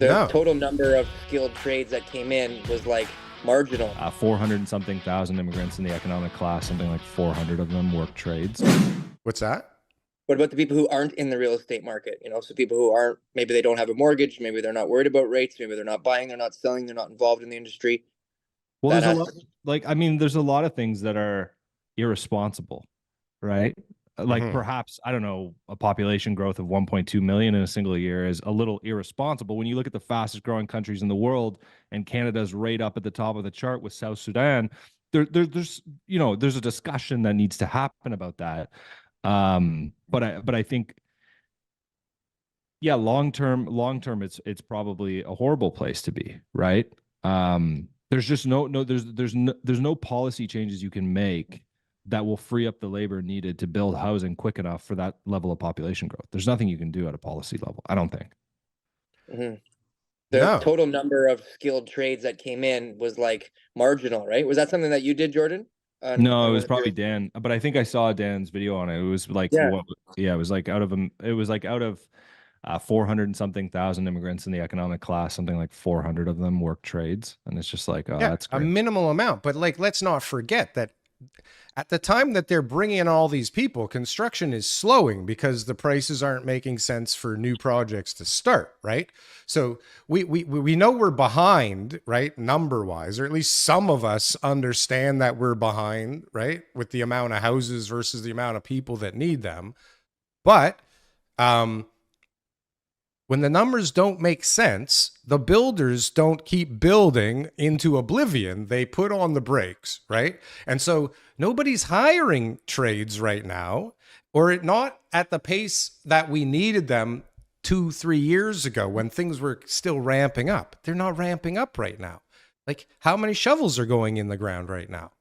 The No. total number of skilled trades that came in was like marginal. 400 and something thousand immigrants in the economic class, something like 400 of them work trades. What's that? What about the people who aren't in the real estate market? You know, so people who aren't, maybe they don't have a mortgage, maybe they're not worried about rates, maybe they're not buying, they're not selling, they're not involved in the industry. Well, That there's a has lot, like, I mean, there's a lot of things that are irresponsible, right? Like perhaps, I don't know, a population growth of 1.2 million in a single year is a little irresponsible. When you look at the fastest growing countries in the world, and Canada's right up at the top of the chart with South Sudan, there's you know, there's a discussion that needs to happen about that. But I think, yeah, long term, it's probably a horrible place to be, right? There's just there's no policy changes you can make that will free up the labor needed to build housing quick enough for that level of population growth. There's nothing you can do at a policy level, I don't think. The total number of skilled trades that came in was like marginal, right? Was that something that you did, Jordan? No, it was probably Dan, but I think I saw Dan's video on it. It was like, it was like out of 400 and something thousand immigrants in the economic class, something like 400 of them work trades. And it's just like, oh, that's great. A minimal amount. But like, let's not forget that at the time that they're bringing in all these people, construction is slowing because the prices aren't making sense for new projects to start, right? So we know we're behind, right, number-wise, or at least some of us understand that we're behind, right, with the amount of houses versus the amount of people that need them. But when the numbers don't make sense, the builders don't keep building into oblivion. They put on the brakes, right? And so nobody's hiring trades right now, or not at the pace that we needed them 2-3 years ago when things were still ramping up. They're not ramping up right now. Like, how many shovels are going in the ground right now?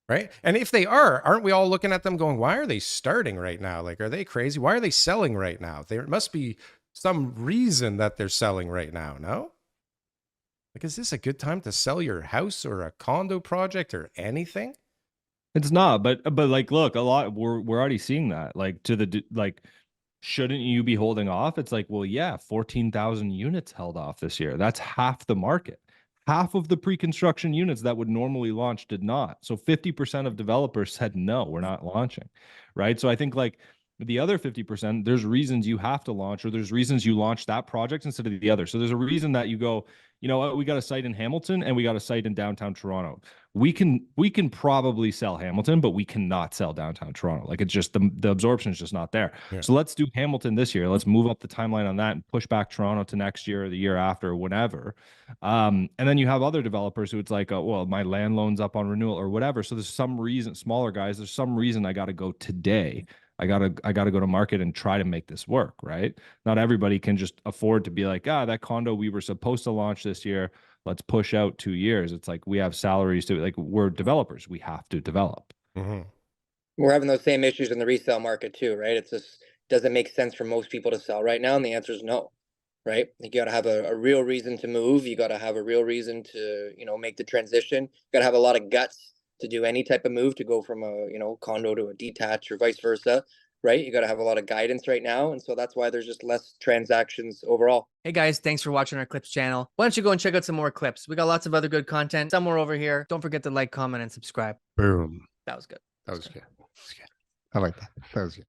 Right? And if they are, aren't we all looking at them going, why are they starting right now? Like, are they crazy? Why are they selling right now? There must be some reason that they're selling right now, no? Like, is this a good time to sell your house or a condo project or anything? It's not, but like, look, we're already seeing that. Like, shouldn't you be holding off? It's like, well, yeah, 14,000 units held off this year. That's half the market. Half of the pre-construction units that would normally launch did not. So 50% of developers said, no, we're not launching, right? So I think, like, the other 50%, there's reasons you have to launch, or there's reasons you launch that project instead of the other. So there's a reason that you go, you know what, we got a site in Hamilton and we got a site in downtown Toronto. We can probably sell Hamilton, but we cannot sell downtown Toronto. Like, it's just the absorption is just not there. Yeah. So let's do Hamilton this year. Let's move up the timeline on that and push back Toronto to next year or the year after or whatever. And then you have other developers who it's like, oh, well, my land loan's up on renewal or whatever. So there's some reason, smaller guys, there's some reason I got to go today. I gotta go to market and try to make this work, right? Not everybody can just afford to be like, that condo we were supposed to launch this year, let's push out 2 years. It's like, we have salaries to, like, we're developers, we have to develop. We're having those same issues in the resale market too, right? It's just, does it make sense for most people to sell right now? And the answer is no, right? You got to have a real reason to move. You got to have a real reason to, you know, make the transition. You got to have a lot of guts to do any type of move, to go from a, you know, condo to a detached or vice versa, right? You got to have a lot of guidance right now. And so that's why there's just less transactions overall. Hey guys, thanks for watching our clips channel. Why don't you go and check out some more clips? We got lots of other good content somewhere over here. Don't forget to like, comment, and subscribe. Boom. That was good. That was good. I like that. That was good.